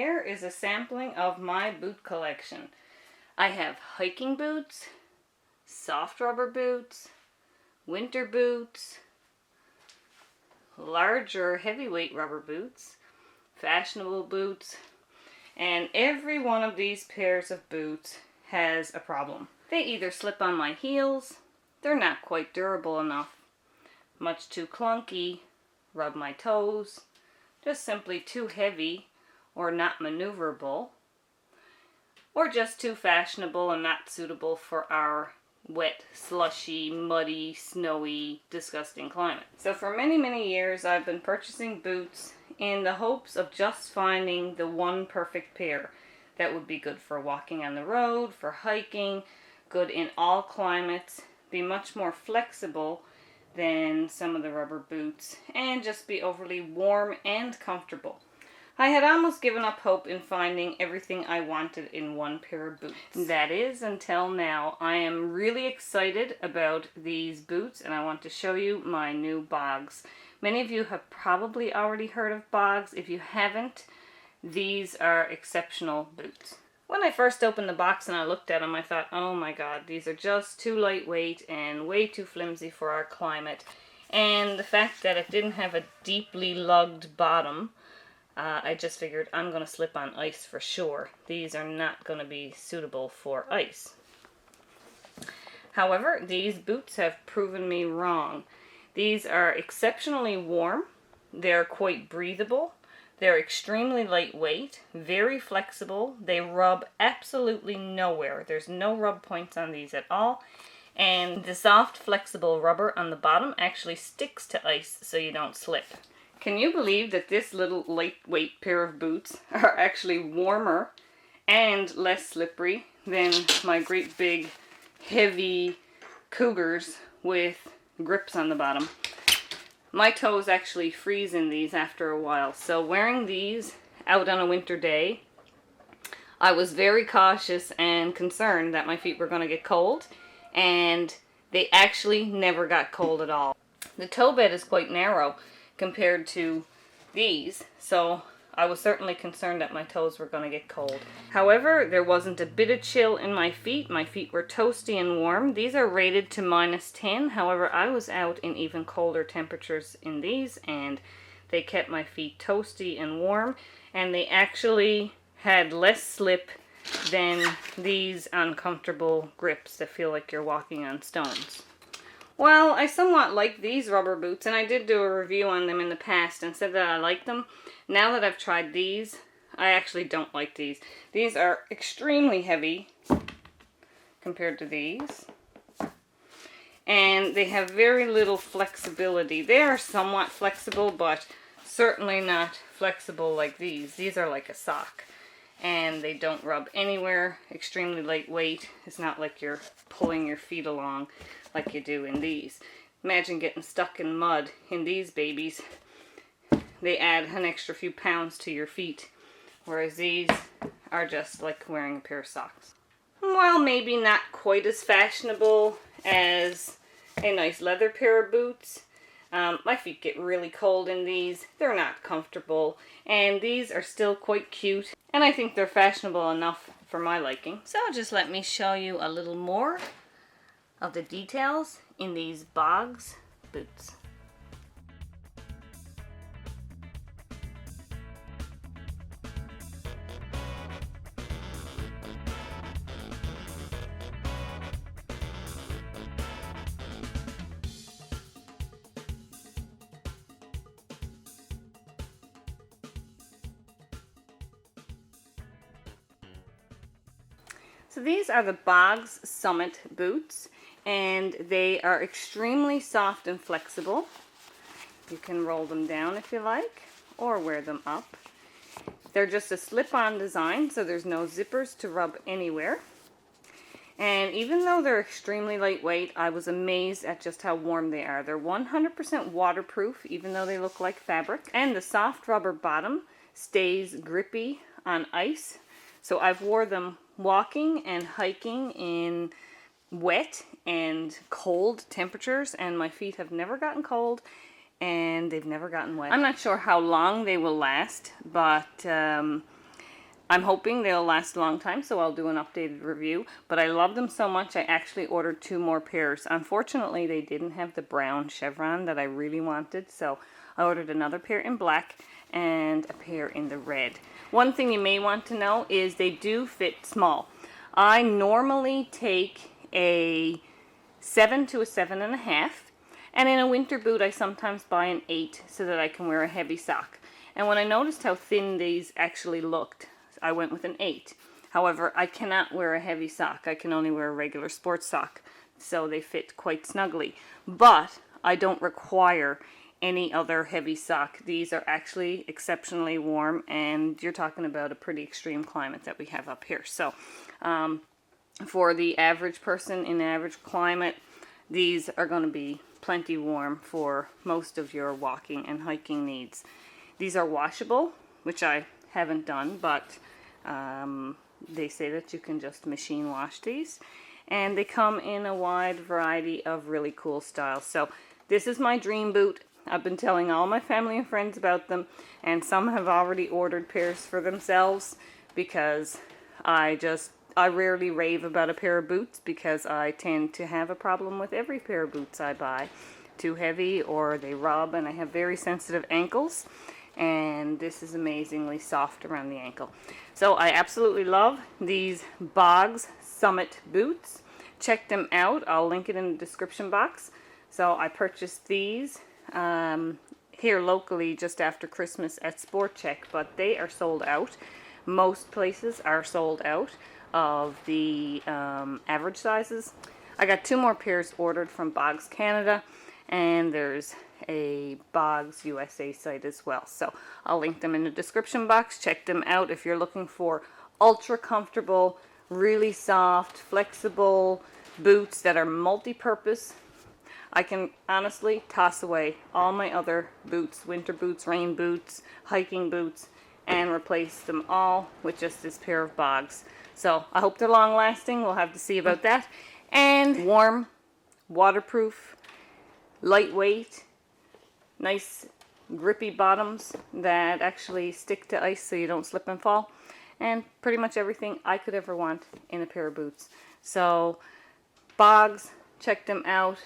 Here is a sampling of my boot collection. I have hiking boots, soft rubber boots, winter boots, larger heavyweight rubber boots, fashionable boots, and every one of these pairs of boots has a problem. They either slip on my heels, they're not quite durable enough, much too clunky, rub my toes, just simply too heavy or not maneuverable, or just too fashionable and not suitable for our wet, slushy, muddy, snowy, disgusting climate. So for many, many years I've been purchasing boots in the hopes of just finding the one perfect pair that would be good for walking on the road, for hiking, good in all climates, be much more flexible than some of the rubber boots, and just be overly warm and comfortable. I had almost given up hope in finding everything I wanted in one pair of boots. That is, until now. I am really excited about these boots, and I want to show you my new bogs. Many of you have probably already heard of bogs. If you haven't, these are exceptional boots. When I first opened the box and I looked at them, I thought, oh my god, these are just too lightweight and way too flimsy for our climate. And the fact that it didn't have a deeply lugged bottom, I just figured I'm going to slip on ice for sure. These are not going to be suitable for ice. However, these boots have proven me wrong. These are exceptionally warm. They're quite breathable. They're extremely lightweight, very flexible. They rub absolutely nowhere. There's no rub points on these at all. And the soft, flexible rubber on the bottom actually sticks to ice so you don't slip. Can you believe that this little lightweight pair of boots are actually warmer and less slippery than my great big, heavy Cougars with grips on the bottom? My toes actually freeze in these after a while, so wearing these out on a winter day, I was very cautious and concerned that my feet were going to get cold, and they actually never got cold at all. The toe bed is quite narrow compared to these, so I was certainly concerned that my toes were going to get cold. However, there wasn't a bit of chill in my feet. My feet were toasty and warm. These are rated to -10. However, I was out in even colder temperatures in these, and they kept my feet toasty and warm, and they actually had less slip than these uncomfortable grips that feel like you're walking on stones. Well, I somewhat like these rubber boots, and I did do a review on them in the past and said that I liked them. Now that I've tried these, I actually don't like these. These are extremely heavy compared to these, and they have very little flexibility. They are somewhat flexible, but certainly not flexible like these. These are like a sock, and they don't rub anywhere. Extremely lightweight. It's not like you're pulling your feet along like you do in these. Imagine getting stuck in mud in these babies. They add an extra few pounds to your feet, whereas these are just like wearing a pair of socks. While maybe not quite as fashionable as a nice leather pair of boots, my feet get really cold in these. They're not comfortable, and these are still quite cute, and I think they're fashionable enough for my liking. So just let me show you a little more of the details in these bogs boots. So these are the Bogs Summit boots, and they are extremely soft and flexible. You can roll them down if you like, or wear them up. They're just a slip-on design, so there's no zippers to rub anywhere. And even though they're extremely lightweight, I was amazed at just how warm they are. They're 100% waterproof, even though they look like fabric. And the soft rubber bottom stays grippy on ice. So I've wore them walking and hiking in wet and cold temperatures, and my feet have never gotten cold and they've never gotten wet. I'm not sure how long they will last, but I'm hoping they'll last a long time, so I'll do an updated review. But I love them so much, I actually ordered 2 more pairs. Unfortunately, they didn't have the brown chevron that I really wanted, so I ordered another pair in black and a pair in the red. One thing you may want to know is they do fit small. I normally take a 7 to a 7.5, and in a winter boot I sometimes buy an 8 so that I can wear a heavy sock. And when I noticed how thin these actually looked, I went with an 8. However, I cannot wear a heavy sock. I can only wear a regular sports sock, so they fit quite snugly. But I don't require any other heavy sock. These are actually exceptionally warm, and you're talking about a pretty extreme climate that we have up here. So for the average person in the average climate, these are going to be plenty warm for most of your walking and hiking needs. These are washable, which I haven't done, but they say that you can just machine wash these, and they come in a wide variety of really cool styles. So this is my dream boot. I've been telling all my family and friends about them, and some have already ordered pairs for themselves, because I rarely rave about a pair of boots, because I tend to have a problem with every pair of boots I buy. Too heavy, or they rub, and I have very sensitive ankles, and this is amazingly soft around the ankle. So I absolutely love these Bogs Summit boots. Check them out. I'll link it in the description box. So I purchased these here locally just after Christmas at Sport Check, but they are sold out. Most places are sold out of the average sizes. I got 2 more pairs ordered from Bogs Canada, and there's a Bogs USA site as well. So I'll link them in the description box. Check them out if you're looking for ultra comfortable, really soft, flexible boots that are multi-purpose. I can honestly toss away all my other boots, winter boots, rain boots, hiking boots, and replace them all with just this pair of Bogs. So I hope they're long lasting. We'll have to see about that. And warm, waterproof, lightweight, nice grippy bottoms that actually stick to ice so you don't slip and fall, and pretty much everything I could ever want in a pair of boots. So Bogs, check them out.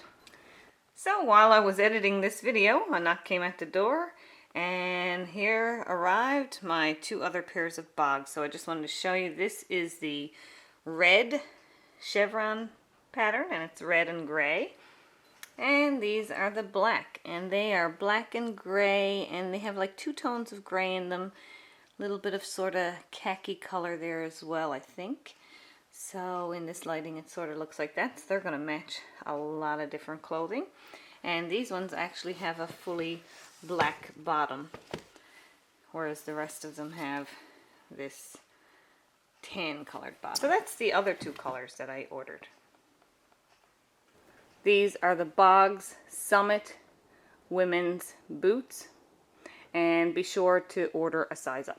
So while I was editing this video, a knock came at the door, and here arrived my 2 other pairs of Bogs. So I just wanted to show you, this is the red chevron pattern, and it's red and gray. And these are the black, and they are black and gray, and they have like 2 tones of gray in them. A little bit of sort of khaki color there as well, I think. So in this lighting it sort of looks like that. So they're going to match a lot of different clothing. And these ones actually have a fully black bottom, whereas the rest of them have this tan colored bottom. So that's the other 2 colors that I ordered. These are the Bogs Summit women's boots, and be sure to order a size up.